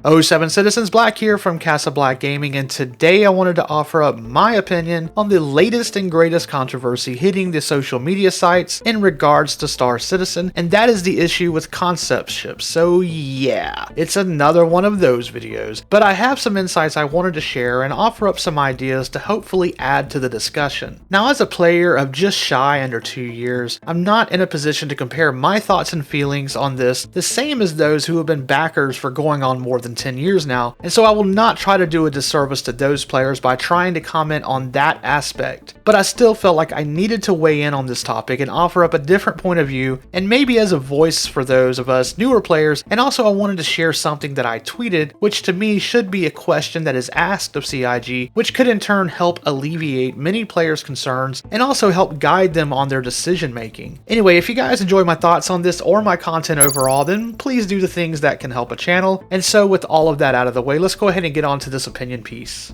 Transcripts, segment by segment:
Oh, 7 Citizens Black here from Casa Black Gaming, and today I wanted to offer up my opinion on the latest and greatest controversy hitting the social media sites in regards to Star Citizen, and that is the issue with concept ships. So yeah, it's another one of those videos, but I have some insights I wanted to share and offer up some ideas to hopefully add to the discussion. Now, as a player of just shy under 2 years, I'm not in a position to compare my thoughts and feelings on this the same as those who have been backers for going on more than 10 years now, and so I will not try to do a disservice to those players by trying to comment on that aspect. But I still felt like I needed to weigh in on this topic and offer up a different point of view, and maybe as a voice for those of us newer players, and also I wanted to share something that I tweeted, which to me should be a question that is asked of CIG, which could in turn help alleviate many players' concerns and also help guide them on their decision making. Anyway, if you guys enjoy my thoughts on this or my content overall, then please do the things that can help a channel. And so with all of that out of the way, let's go ahead and get on to this opinion piece.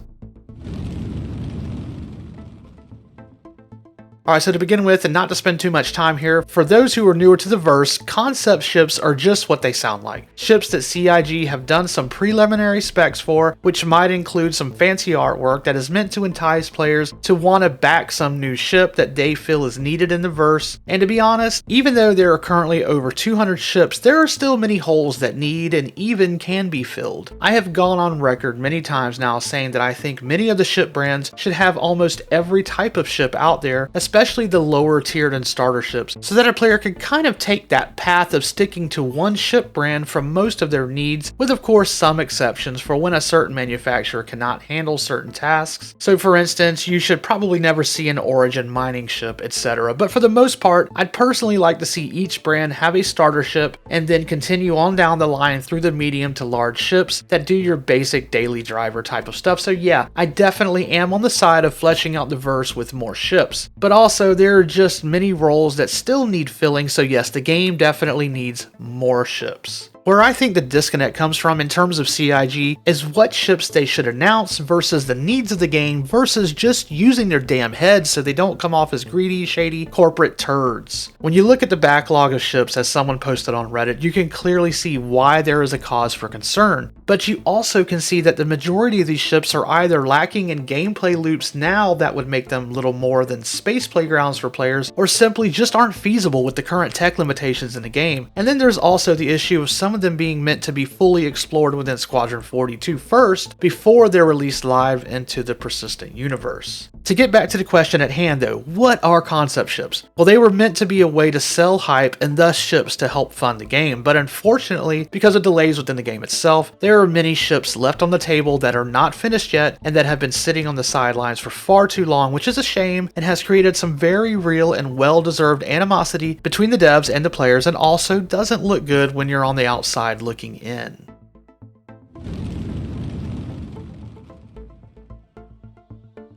Alright, so to begin with, and not to spend too much time here, for those who are newer to the verse, concept ships are just what they sound like. Ships that CIG have done some preliminary specs for, which might include some fancy artwork that is meant to entice players to want to back some new ship that they feel is needed in the verse. And to be honest, even though there are currently over 200 ships, there are still many holes that need and even can be filled. I have gone on record many times now saying that I think many of the ship brands should have almost every type of ship out there, especially the lower tiered and starter ships, so that a player can kind of take that path of sticking to one ship brand for most of their needs, with of course some exceptions for when a certain manufacturer cannot handle certain tasks. So for instance, you should probably never see an Origin mining ship, etc. But for the most part, I'd personally like to see each brand have a starter ship and then continue on down the line through the medium to large ships that do your basic daily driver type of stuff. So yeah, I definitely am on the side of fleshing out the verse with more ships. But also there are just many roles that still need filling, so yes, the game definitely needs more ships. Where I think the disconnect comes from in terms of CIG is what ships they should announce versus the needs of the game versus just using their damn heads so they don't come off as greedy, shady, corporate turds. When you look at the backlog of ships as someone posted on Reddit, you can clearly see why there is a cause for concern. But you also can see that the majority of these ships are either lacking in gameplay loops now that would make them little more than space playgrounds for players, or simply just aren't feasible with the current tech limitations in the game. And then there's also the issue of some of them being meant to be fully explored within Squadron 42 first, before they're released live into the persistent universe. To get back to the question at hand though, what are concept ships? Well, they were meant to be a way to sell hype and thus ships to help fund the game, but unfortunately, because of delays within the game itself, there are many ships left on the table that are not finished yet and that have been sitting on the sidelines for far too long, which is a shame and has created some very real and well-deserved animosity between the devs and the players, and also doesn't look good when you're on the outside looking in.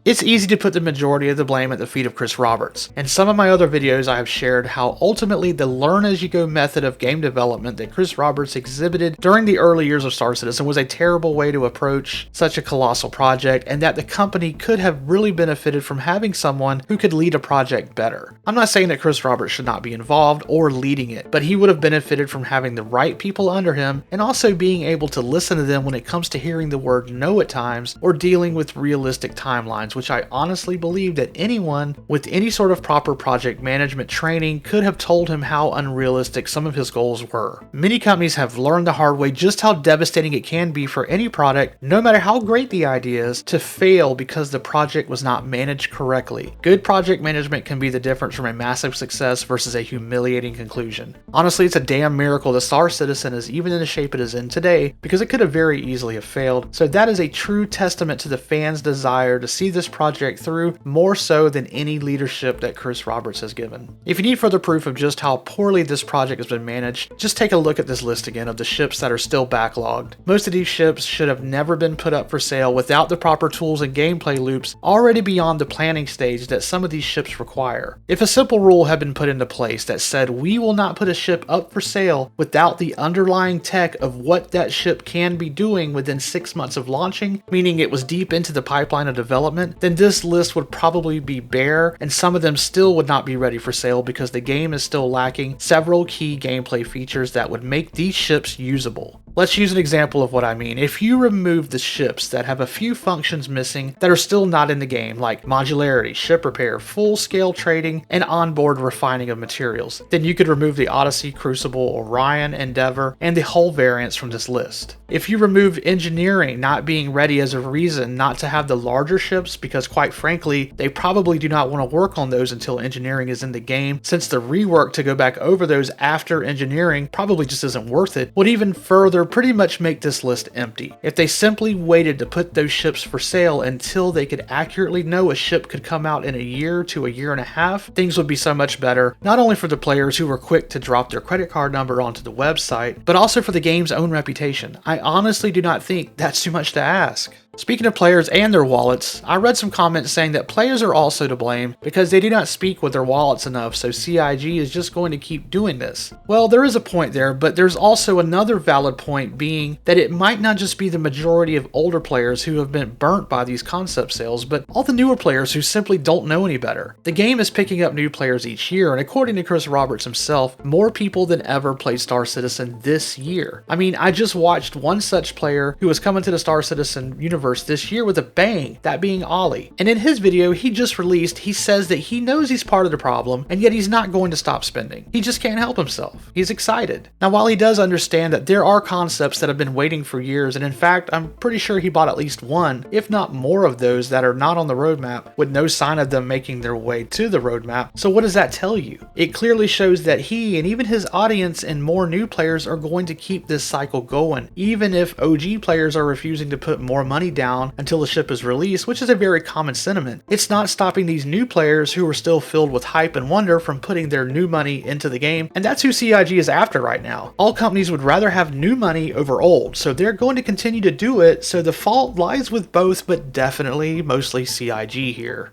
It's easy to put the majority of the blame at the feet of Chris Roberts. In some of my other videos I have shared how ultimately the learn-as-you-go method of game development that Chris Roberts exhibited during the early years of Star Citizen was a terrible way to approach such a colossal project, and that the company could have really benefited from having someone who could lead a project better. I'm not saying that Chris Roberts should not be involved or leading it, but he would have benefited from having the right people under him and also being able to listen to them when it comes to hearing the word no at times or dealing with realistic timelines, which I honestly believe that anyone with any sort of proper project management training could have told him how unrealistic some of his goals were. Many companies have learned the hard way just how devastating it can be for any product, no matter how great the idea is, to fail because the project was not managed correctly. Good project management can be the difference from a massive success versus a humiliating conclusion. Honestly, it's a damn miracle the Star Citizen is even in the shape it is in today, because it could have very easily have failed. So that is a true testament to the fans' desire to see this project through, more so than any leadership that Chris Roberts has given. If you need further proof of just how poorly this project has been managed, just take a look at this list again of the ships that are still backlogged. Most of these ships should have never been put up for sale without the proper tools and gameplay loops already beyond the planning stage that some of these ships require. If a simple rule had been put into place that said we will not put a ship up for sale without the underlying tech of what that ship can be doing within 6 months of launching, meaning it was deep into the pipeline of development, then this list would probably be bare, and some of them still would not be ready for sale because the game is still lacking several key gameplay features that would make these ships usable. Let's use an example of what I mean. If you remove the ships that have a few functions missing that are still not in the game, like modularity, ship repair, full-scale trading, and onboard refining of materials, then you could remove the Odyssey, Crucible, Orion, Endeavor, and the hull variants from this list. If you remove engineering not being ready as a reason not to have the larger ships, because quite frankly, they probably do not want to work on those until engineering is in the game, since the rework to go back over those after engineering probably just isn't worth it, would even further pretty much make this list empty. If they simply waited to put those ships for sale until they could accurately know a ship could come out in a year to a year and a half, things would be so much better, not only for the players who were quick to drop their credit card number onto the website, but also for the game's own reputation. I honestly do not think that's too much to ask. Speaking of players and their wallets, I read some comments saying that players are also to blame because they do not speak with their wallets enough, so CIG is just going to keep doing this. Well, there is a point there, but there's also another valid point being that it might not just be the majority of older players who have been burnt by these concept sales, but all the newer players who simply don't know any better. The game is picking up new players each year, and according to Chris Roberts himself, more people than ever played Star Citizen this year. I mean, I just watched one such player who was coming to the Star Citizen universe this year with a bang, that being Ollie. And in his video he just released, he says that he knows he's part of the problem, and yet he's not going to stop spending. He just can't help himself. He's excited. Now, while he does understand that there are concepts that have been waiting for years, and in fact, I'm pretty sure he bought at least one, if not more of those that are not on the roadmap, with no sign of them making their way to the roadmap. So what does that tell you? It clearly shows that he and even his audience and more new players are going to keep this cycle going, even if OG players are refusing to put more money down until the ship is released, which is a very common sentiment. It's not stopping these new players who are still filled with hype and wonder from putting their new money into the game, and that's who CIG is after right now. All companies would rather have new money over old, so they're going to continue to do it, so the fault lies with both, but definitely mostly CIG here.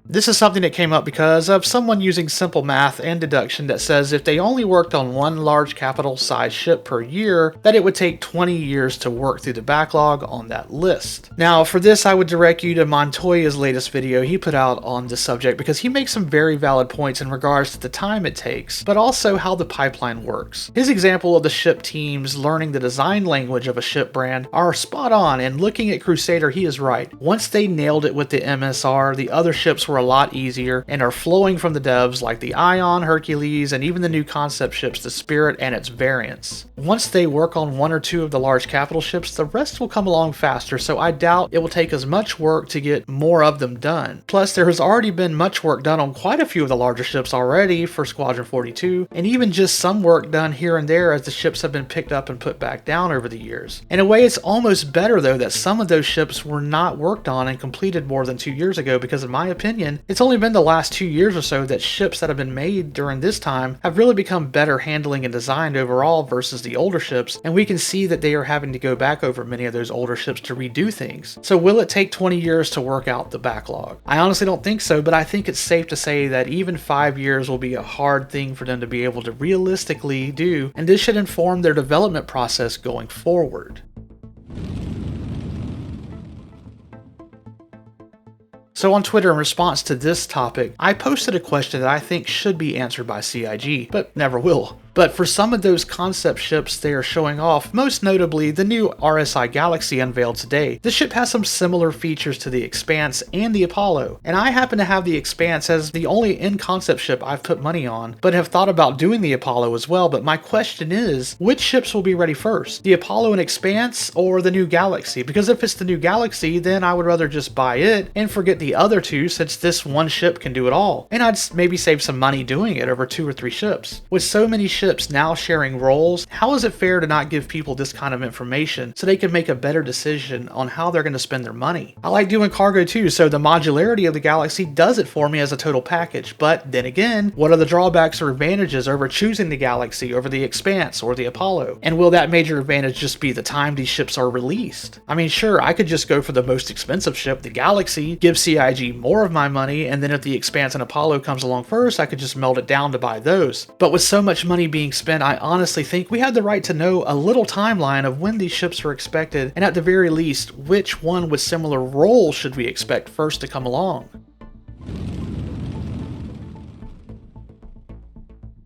This is something that came up because of someone using simple math and deduction that says if they only worked on one large capital size ship per year, that it would take 20 years to work through the backlog on that list. Now, for this, I would direct you to Montoya's latest video he put out on the subject because he makes some very valid points in regards to the time it takes, but also how the pipeline works. His example of the ship teams learning the design language of a ship brand are spot on, and looking at Crusader, he is right. Once they nailed it with the MSR, the other ships were a lot easier and are flowing from the devs like the Ion, Hercules, and even the new concept ships, the Spirit and its variants. Once they work on one or two of the large capital ships, the rest will come along faster, so I doubt it will take as much work to get more of them done. Plus, there has already been much work done on quite a few of the larger ships already for Squadron 42, and even just some work done here and there as the ships have been picked up and put back down over the years. In a way, it's almost better though that some of those ships were not worked on and completed more than 2 years ago, because in my opinion, it's only been the last 2 years or so that ships that have been made during this time have really become better handling and designed overall versus the older ships, and we can see that they are having to go back over many of those older ships to redo things. So will it take 20 years to work out the backlog? I honestly don't think so, but I think it's safe to say that even 5 years will be a hard thing for them to be able to realistically do, and this should inform their development process going forward. So on Twitter, in response to this topic, I posted a question that I think should be answered by CIG, but never will. But for some of those concept ships they are showing off, most notably the new RSI Galaxy unveiled today, the ship has some similar features to the Expanse and the Apollo, and I happen to have the Expanse as the only in-concept ship I've put money on, but have thought about doing the Apollo as well. But my question is, which ships will be ready first? The Apollo and Expanse or the new Galaxy? Because if it's the new Galaxy, then I would rather just buy it and forget the other two, since this one ship can do it all, and I'd maybe save some money doing it over 2 or 3 ships. With so many ships now sharing roles, how is it fair to not give people this kind of information so they can make a better decision on how they're going to spend their money? I like doing cargo too, so the modularity of the Galaxy does it for me as a total package, but then again, what are the drawbacks or advantages over choosing the Galaxy over the Expanse or the Apollo? And will that major advantage just be the time these ships are released? I mean, sure, I could just go for the most expensive ship, the Galaxy, give CIG more of my money, and then if the Expanse and Apollo comes along first, I could just melt it down to buy those. But with so much money being spent, I honestly think we have the right to know a little timeline of when these ships are expected, and at the very least, which one with similar roles should we expect first to come along.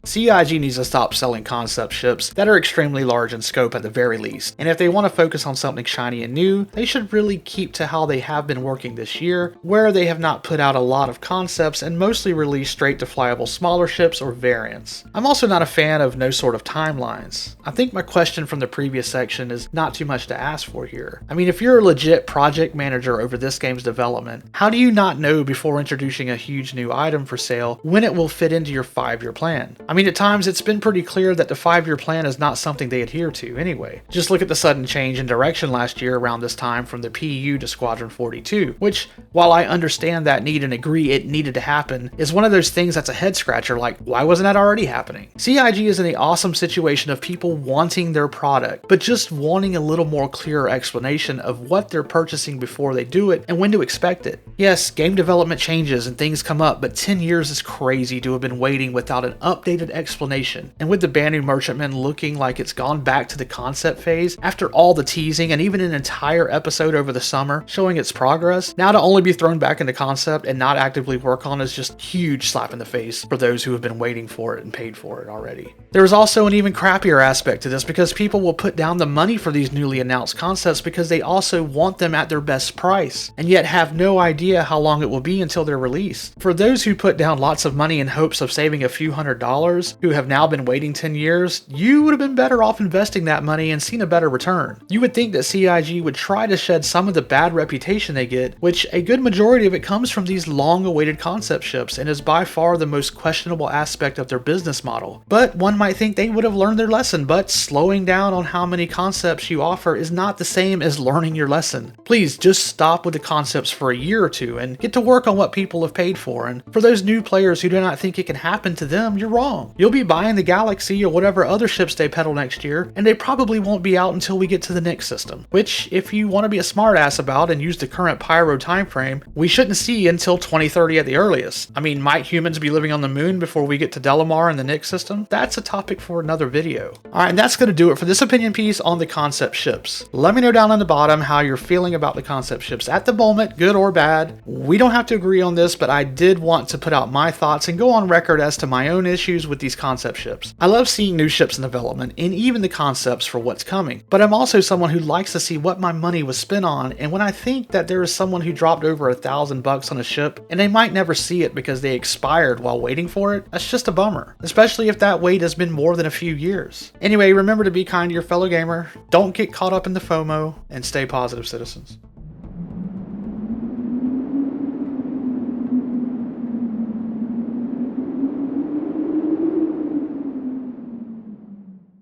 CIG needs to stop selling concept ships that are extremely large in scope at the very least, and if they want to focus on something shiny and new, they should really keep to how they have been working this year, where they have not put out a lot of concepts and mostly released straight to flyable smaller ships or variants. I'm also not a fan of no sort of timelines. I think my question from the previous section is not too much to ask for here. I mean, if you're a legit project manager over this game's development, how do you not know before introducing a huge new item for sale when it will fit into your 5-year plan? I mean, at times it's been pretty clear that the 5-year plan is not something they adhere to anyway. Just look at the sudden change in direction last year around this time from the PU to Squadron 42, which, while I understand that need and agree it needed to happen, is one of those things that's a head scratcher, like, why wasn't that already happening? CIG is in the awesome situation of people wanting their product, but just wanting a little more clearer explanation of what they're purchasing before they do it and when to expect it. Yes, game development changes and things come up, but 10 years is crazy to have been waiting without an updated explanation. And with the Banu Merchantman looking like it's gone back to the concept phase after all the teasing and even an entire episode over the summer showing its progress, now to only be thrown back into concept and not actively work on is just huge slap in the face for those who have been waiting for it and paid for it already. There is also an even crappier aspect to this because people will put down the money for these newly announced concepts because they also want them at their best price, and yet have no idea how long it will be until they're released. For those who put down lots of money in hopes of saving a few $100s, who have now been waiting 10 years, you would have been better off investing that money and seen a better return. You would think that CIG would try to shed some of the bad reputation they get, which a good majority of it comes from these long-awaited concept ships and is by far the most questionable aspect of their business model. But one might think they would have learned their lesson, but slowing down on how many concepts you offer is not the same as learning your lesson. Please just stop with the concepts for a year or two and get to work on what people have paid for. And for those new players who do not think it can happen to them, you're wrong. You'll be buying the Galaxy or whatever other ships they peddle next year, and they probably won't be out until we get to the next system, which, if you want to be a smartass about and use the current Pyro timeframe, we shouldn't see until 2030 at the earliest. I mean, might humans be living on the moon before we get to Delamar and the next system? That's a topic for another video. Alright, and that's going to do it for this opinion piece on the concept ships. Let me know down on the bottom how you're feeling about the concept ships at the moment, good or bad. We don't have to agree on this, but I did want to put out my thoughts and go on record as to my own issues with these concept ships. I love seeing new ships in development and even the concepts for what's coming, but I'm also someone who likes to see what my money was spent on, and when I think that there is someone who dropped over $1,000 on a ship and they might never see it because they expired while waiting for it, that's just a bummer, especially if that wait has been more than a few years. Anyway, remember to be kind to your fellow gamer, don't get caught up in the FOMO, and stay positive, citizens.